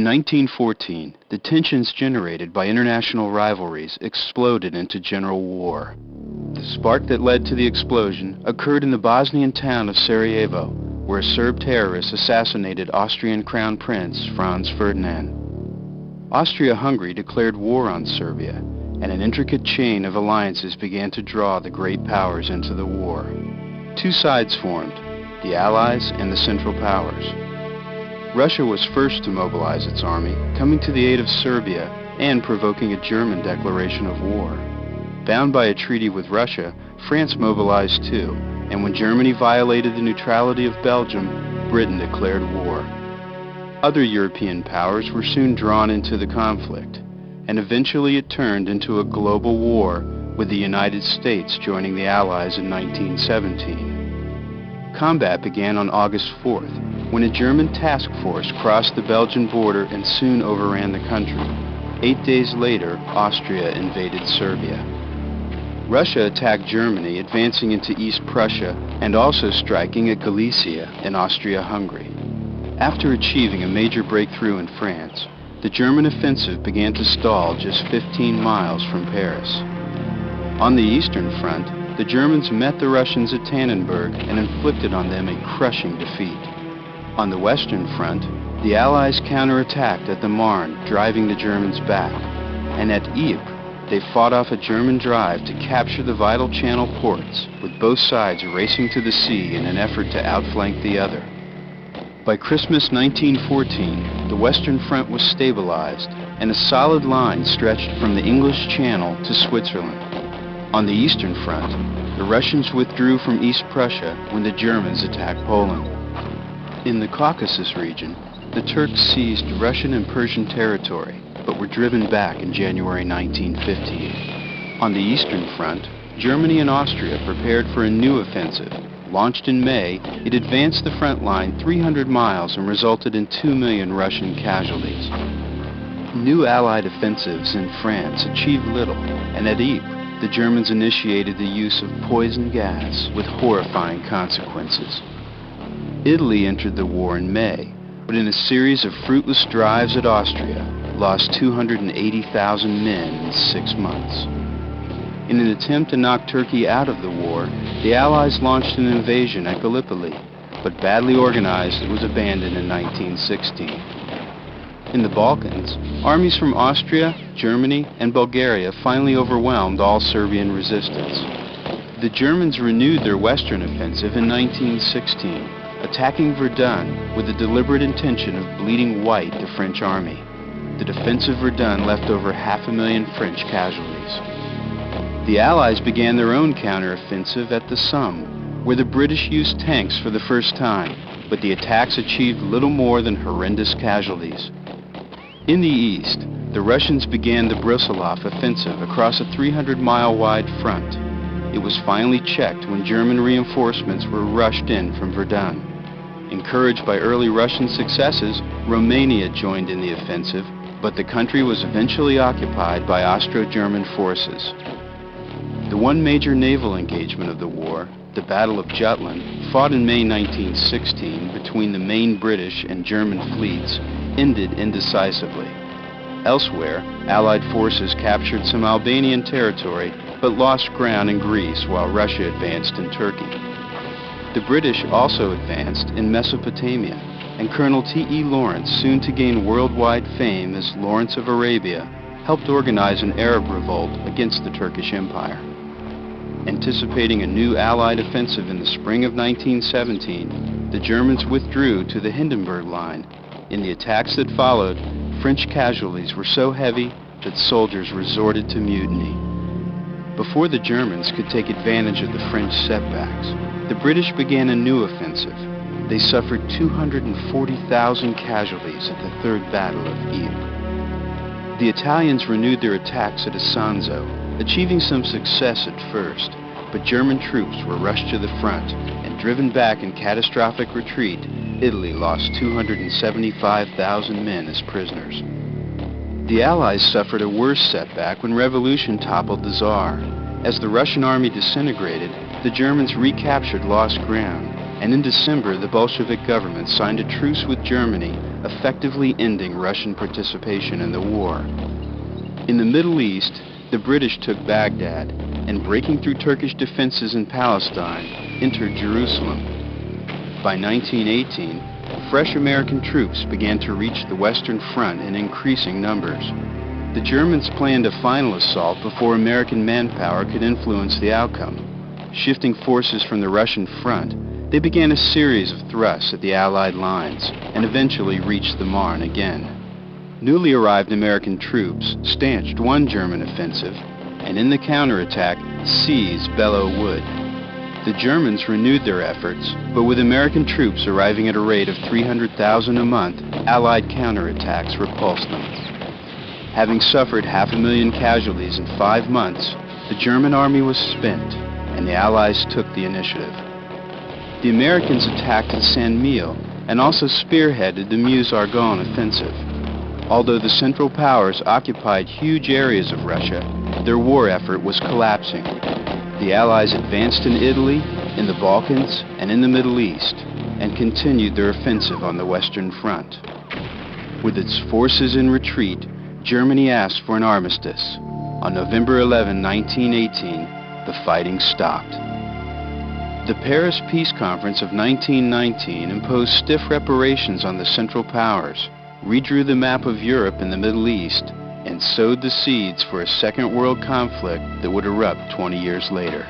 In 1914, the tensions generated by international rivalries exploded into general war. The spark that led to the explosion occurred in the Bosnian town of Sarajevo, where a Serb terrorist assassinated Austrian Crown Prince Franz Ferdinand. Austria-Hungary declared war on Serbia, and an intricate chain of alliances began to draw the great powers into the war. Two sides formed, the Allies and the Central Powers. Russia was first to mobilize its army, coming to the aid of Serbia and provoking a German declaration of war. Bound by a treaty with Russia, France mobilized too, and when Germany violated the neutrality of Belgium, Britain declared war. Other European powers were soon drawn into the conflict, and eventually it turned into a global war, with the United States joining the Allies in 1917. Combat began on August 4th, when a German task force crossed the Belgian border and soon overran the country. 8 days later, Austria invaded Serbia. Russia attacked Germany, advancing into East Prussia and also striking at Galicia in Austria-Hungary. After achieving a major breakthrough in France, the German offensive began to stall just 15 miles from Paris. On the Eastern Front, the Germans met the Russians at Tannenberg and inflicted on them a crushing defeat. On the Western Front, the Allies counterattacked at the Marne, driving the Germans back, and at Ypres, they fought off a German drive to capture the vital Channel ports, with both sides racing to the sea in an effort to outflank the other. By Christmas 1914, the Western Front was stabilized, and a solid line stretched from the English Channel to Switzerland. On the Eastern Front, the Russians withdrew from East Prussia when the Germans attacked Poland. In the Caucasus region, the Turks seized Russian and Persian territory, but were driven back in January 1915. On the Eastern Front, Germany and Austria prepared for a new offensive. Launched in May, it advanced the front line 300 miles and resulted in 2 million Russian casualties. New Allied offensives in France achieved little, and at Ypres, the Germans initiated the use of poison gas with horrifying consequences. Italy entered the war in May, but in a series of fruitless drives at Austria, lost 280,000 men in 6 months. In an attempt to knock Turkey out of the war, the Allies launched an invasion at Gallipoli, but badly organized, it was abandoned in 1916. In the Balkans, armies from Austria, Germany, and Bulgaria finally overwhelmed all Serbian resistance. The Germans renewed their western offensive in 1916, attacking Verdun with the deliberate intention of bleeding white the French army. The defense of Verdun left over 500,000 French casualties. The Allies began their own counteroffensive at the Somme, where the British used tanks for the first time, but the attacks achieved little more than horrendous casualties. In the east, the Russians began the Brusilov offensive across a 300-mile-wide front. It was finally checked when German reinforcements were rushed in from Verdun. Encouraged by early Russian successes, Romania joined in the offensive, but the country was eventually occupied by Austro-German forces. The one major naval engagement of the war, the Battle of Jutland, fought in May 1916 between the main British and German fleets, ended indecisively. Elsewhere, Allied forces captured some Albanian territory, but lost ground in Greece while Russia advanced in Turkey. The British also advanced in Mesopotamia, and Colonel T.E. Lawrence, soon to gain worldwide fame as Lawrence of Arabia, helped organize an Arab revolt against the Turkish Empire. Anticipating a new Allied offensive in the spring of 1917, the Germans withdrew to the Hindenburg Line. In the attacks that followed, French casualties were so heavy that soldiers resorted to mutiny. Before the Germans could take advantage of the French setbacks, the British began a new offensive. They suffered 240,000 casualties at the Third Battle of Ypres. The Italians renewed their attacks at Isonzo, achieving some success at first, but German troops were rushed to the front, and driven back in catastrophic retreat, Italy lost 275,000 men as prisoners. The Allies suffered a worse setback when revolution toppled the Tsar. As the Russian army disintegrated, the Germans recaptured lost ground, and in December the Bolshevik government signed a truce with Germany, effectively ending Russian participation in the war. In the Middle East, the British took Baghdad, and breaking through Turkish defenses in Palestine, entered Jerusalem. By 1918, fresh American troops began to reach the Western Front in increasing numbers. The Germans planned a final assault before American manpower could influence the outcome. Shifting forces from the Russian front, they began a series of thrusts at the Allied lines and eventually reached the Marne again. Newly arrived American troops stanched one German offensive and in the counterattack seized Belleau Wood. The Germans renewed their efforts, but with American troops arriving at a rate of 300,000 a month, Allied counterattacks repulsed them. Having suffered 500,000 casualties in 5 months, the German army was spent, and the Allies took the initiative. The Americans attacked at Saint-Mihiel and also spearheaded the Meuse-Argonne offensive. Although the Central Powers occupied huge areas of Russia, their war effort was collapsing. The Allies advanced in Italy, in the Balkans, and in the Middle East, and continued their offensive on the Western Front. With its forces in retreat, Germany asked for an armistice. On November 11, 1918, the fighting stopped. The Paris Peace Conference of 1919 imposed stiff reparations on the Central Powers, redrew the map of Europe and the Middle East, and sowed the seeds for a Second World conflict that would erupt 20 years later.